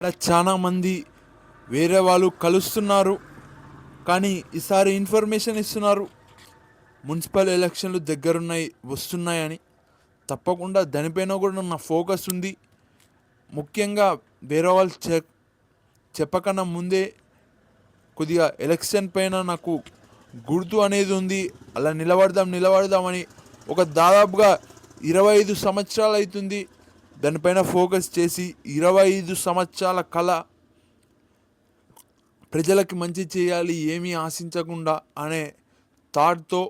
ఇక్కడ చాలా మంది వేరే వాళ్ళు కలుస్తున్నారు, కానీ ఈసారి ఇన్ఫర్మేషన్ ఇస్తున్నారు మున్సిపల్ ఎలక్షన్లు దగ్గరున్నాయి వస్తున్నాయని. తప్పకుండా దానిపైన కూడా నా ఫోకస్ ఉంది. ముఖ్యంగా వేరే వాళ్ళు చెప్పకన్నా ముందే కొద్దిగా ఎలక్షన్ పైన నాకు గుర్తు అనేది ఉంది. అలా నిలబడదామని ఒక దాదాపుగా 25 సంవత్సరాలు అవుతుంది దానిపైన ఫోకస్ చేసి. 25 సంవత్సరాల కళ, ప్రజలకి మంచి చేయాలి ఏమీ ఆశించకుండా అనే థాట్తో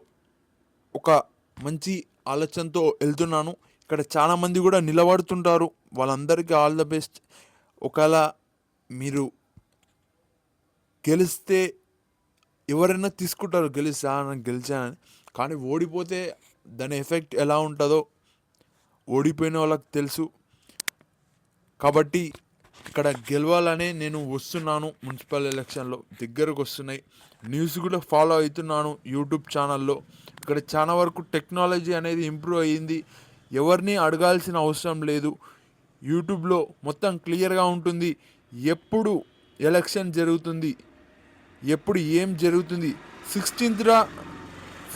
ఒక మంచి ఆలోచనతో వెళ్తున్నాను. ఇక్కడ చాలామంది కూడా నిలబడుతుంటారు, వాళ్ళందరికీ ఆల్ ద బెస్ట్. ఒకవేళ మీరు గెలిస్తే ఎవరైనా తీసుకుంటారు గెలిచానని, కానీ ఓడిపోతే దాని ఎఫెక్ట్ ఎలా ఉంటుందో ఓడిపోయిన వాళ్ళకి తెలుసు. కాబట్టి ఇక్కడ గెలవాలనే నేను వస్తున్నాను. మున్సిపల్ ఎలక్షన్లో దగ్గరకు వస్తున్నాయి. న్యూస్ కూడా ఫాలో అవుతున్నాను యూట్యూబ్ ఛానల్లో. ఇక్కడ చాలా వరకు టెక్నాలజీ అనేది ఇంప్రూవ్ అయ్యింది. ఎవరిని అడగాల్సిన అవసరం లేదు. యూట్యూబ్లో మొత్తం క్లియర్గా ఉంటుంది. ఎప్పుడు ఎలక్షన్ జరుగుతుంది, ఎప్పుడు ఏం జరుగుతుంది. 16th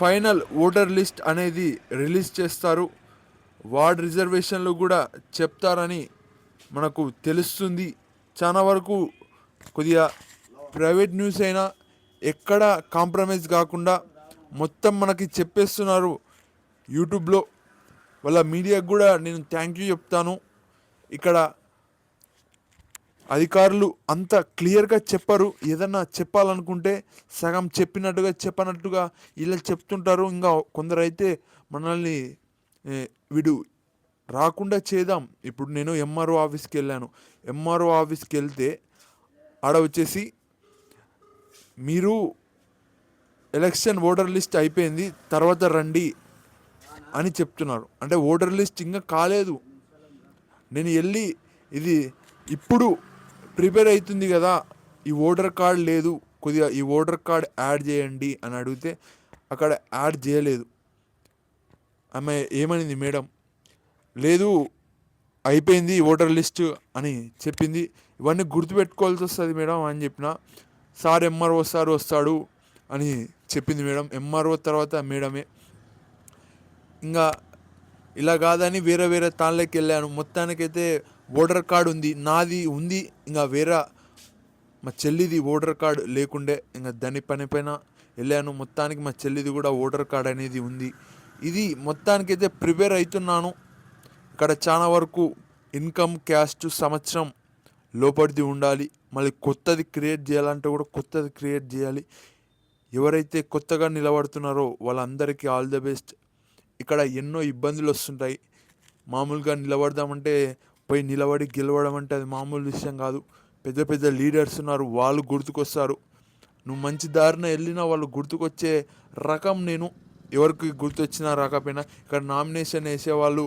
ఫైనల్ ఓటర్ లిస్ట్ అనేది రిలీజ్ చేస్తారు. వార్డ్ రిజర్వేషన్లు కూడా చెప్తారని మనకు తెలుస్తుంది. చాలా వరకు కొద్దిగా ప్రైవేట్ న్యూస్ అయినా ఎక్కడ కాంప్రమైజ్ కాకుండా మొత్తం మనకి చెప్పేస్తున్నారు యూట్యూబ్లో. వాళ్ళ మీడియాకు కూడా నేను థ్యాంక్ యూ చెప్తాను. ఇక్కడ అధికారులు అంత క్లియర్గా చెప్పరు. ఏదన్నా చెప్పాలనుకుంటే సగం చెప్పనట్టుగా ఇలా చెప్తుంటారు. ఇంకా కొందరైతే మనల్ని వీడు రాకుండా చేద్దాం. ఇప్పుడు నేను ఎంఆర్ఓ ఆఫీస్కి వెళ్ళాను. ఎంఆర్ఓ ఆఫీస్కి వెళ్తే ఆడ వచ్చేసి మీరు ఎలక్షన్ ఓటర్ లిస్ట్ అయిపోయింది తర్వాత రండి అని చెప్తున్నారు. అంటే ఓటర్ లిస్ట్ ఇంకా కాలేదు. నేను వెళ్ళి ఇది ఇప్పుడు ప్రిపేర్ అవుతుంది కదా, ఈ ఓటర్ కార్డ్ లేదు, కొద్దిగా ఈ ఓటర్ కార్డ్ యాడ్ చేయండి అని అడిగితే అక్కడ యాడ్ చేయలేదు. ఆమె ఏమనింది, మేడం లేదు అయిపోయింది ఓటర్ లిస్ట్ అని చెప్పింది. ఇవన్నీ గుర్తుపెట్టుకోవాల్సి వస్తుంది మేడం అని చెప్పిన. సార్ ఎంఆర్ఓ సార్ వస్తాడు అని చెప్పింది మేడం. ఎంఆర్ఓ తర్వాత మేడమే. ఇంకా ఇలా కాదని వేరే తాళ్ళకి వెళ్ళాను. మొత్తానికైతే ఓటర్ కార్డు ఉంది, నాది ఉంది, ఇంకా వేరే మా చెల్లిది ఓటర్ కార్డు లేకుండే. ఇంకా దాని పైన వెళ్ళాను. మొత్తానికి మా చెల్లిది కూడా ఓటర్ కార్డు అనేది ఉంది. ఇది మొత్తానికైతే ప్రిపేర్ అవుతున్నాను. ఇక్కడ చాలా వరకు ఇన్కమ్ క్యాస్ట్ సంవత్సరం లోపలిది ఉండాలి. మళ్ళీ కొత్తది క్రియేట్ చేయాలంటే కూడా కొత్తది క్రియేట్ చేయాలి. ఎవరైతే కొత్తగా నిలబడుతున్నారో వాళ్ళందరికీ ఆల్ ద బెస్ట్. ఇక్కడ ఎన్నో ఇబ్బందులు వస్తుంటాయి. మామూలుగా నిలబడదామంటే పోయి నిలబడి గెలవడం అంటే అది మామూలు విషయం కాదు. పెద్ద లీడర్స్ ఉన్నారు, వాళ్ళు గుర్తుకొస్తారు. నువ్వు మంచి దారిన వెళ్ళినా వాళ్ళు గుర్తుకొచ్చే రకం నేను. ఎవరికి గుర్తొచ్చినా రాకపోయినా ఇక్కడ నామినేషన్ వేసేవాళ్ళు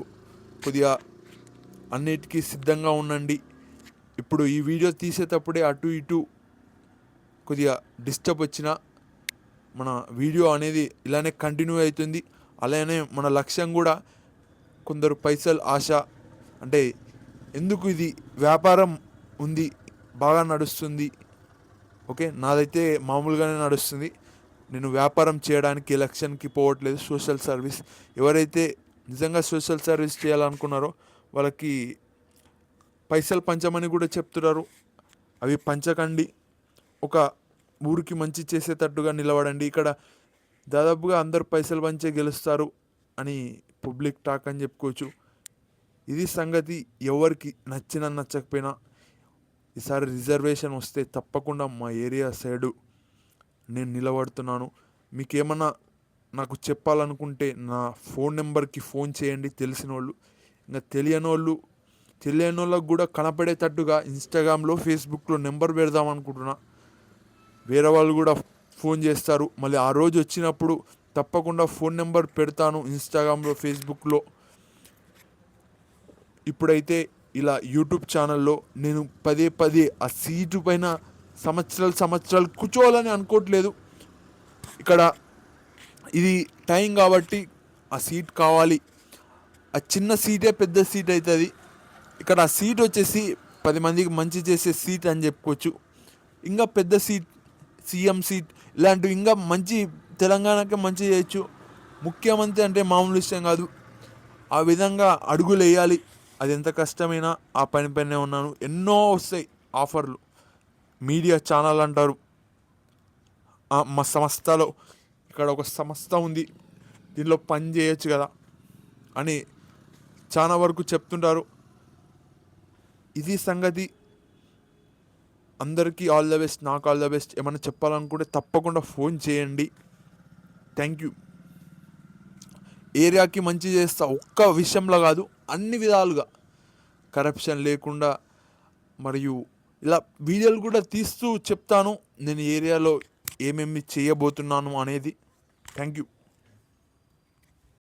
కొద్దిగా అన్నిటికీ సిద్ధంగా ఉండండి. ఇప్పుడు ఈ వీడియో తీసేటప్పుడే అటు ఇటు కొద్దిగా డిస్టర్బ్ వచ్చినా మన వీడియో అనేది ఇలానే కంటిన్యూ అవుతుంది. అలానే మన లక్ష్యం కూడా కొందరు పైసలు ఆశ, అంటే ఎందుకు ఇది వ్యాపారం ఉంది, బాగా నడుస్తుంది. ఓకే, నాదైతే మామూలుగానే నడుస్తుంది. నేను వ్యాపారం చేయడానికి ఎలక్షన్కి పోవట్లేదు, సోషల్ సర్వీస్. ఎవరైతే నిజంగా సోషల్ సర్వీస్ చేయాలనుకున్నారో వాళ్ళకి పైసలు పంచమని కూడా చెప్తున్నారు. అవి పంచకండి, ఒక ఊరికి మంచి చేసేటట్టుగా నిలబడండి. ఇక్కడ దాదాపుగా అందరు పైసలు పంచే గెలుస్తారు అని పబ్లిక్ టాక్ అని చెప్పుకోవచ్చు. ఇది సంగతి. ఎవరికి నచ్చినా నచ్చకపోయినా ఈసారి రిజర్వేషన్ వస్తే తప్పకుండా మా ఏరియా సైడు నేను నిలబడుతున్నాను. మీకేమన్నా నాకు చెప్పాలనుకుంటే నా ఫోన్ నెంబర్కి ఫోన్ చేయండి తెలిసిన వాళ్ళు. ఇంకా తెలియని వాళ్ళకు కూడా కనపడేటట్టుగా ఇన్స్టాగ్రామ్లో ఫేస్బుక్లో నెంబర్ పెడదాం అనుకుంటున్నా. వేరే వాళ్ళు కూడా ఫోన్ చేస్తారు. మళ్ళీ ఆ రోజు వచ్చినప్పుడు తప్పకుండా ఫోన్ నెంబర్ పెడతాను ఇన్స్టాగ్రామ్లో ఫేస్బుక్లో. ఇప్పుడైతే ఇలా యూట్యూబ్ ఛానల్లో నేను పదే ఆ సీటు పైన సంవత్సరాలు కూర్చోవాలని అనుకోవట్లేదు. ఇక్కడ ఇది టైం కాబట్టి ఆ సీట్ కావాలి. ఆ చిన్న సీటే పెద్ద సీట్ అవుతుంది. ఇక్కడ ఆ సీట్ వచ్చేసి 10 మందికి మంచి చేసే సీట్ అని చెప్పుకోవచ్చు. ఇంకా పెద్ద సీట్, సీఎం సీట్ ఇలాంటివి ఇంకా మంచి తెలంగాణకి మంచి చేయొచ్చు. ముఖ్యమంత్రి అంటే మామూలు విషయం కాదు. ఆ విధంగా అడుగులు వేయాలి. అది ఎంత కష్టమైనా ఆ పని పైనే ఉన్నాను. ఎన్నో వస్తాయి ఆఫర్లు. మీడియా ఛానల్ అంటారు. మా సంస్థలో ఇక్కడ ఒక సంస్థ ఉంది, దీనిలో పని చేయొచ్చు కదా అని చాలా వరకు చెప్తుంటారు. ఇది సంగతి. అందరికీ ఆల్ ద బెస్ట్, నాకు ఆల్ ద బెస్ట్. ఏమైనా చెప్పాలనుకుంటే తప్పకుండా ఫోన్ చేయండి. Thank you. ఏరియాకి మంచి చేస్తా, ఒక్క విషయంలో కాదు, అన్ని విధాలుగా కరప్షన్ లేకుండా. మరియు ఇలా వీడియోలు కూడా తీస్తూ చెప్తాను నేను ఏరియాలో ఏమేమి చేయబోతున్నాను అనేది. Thank you.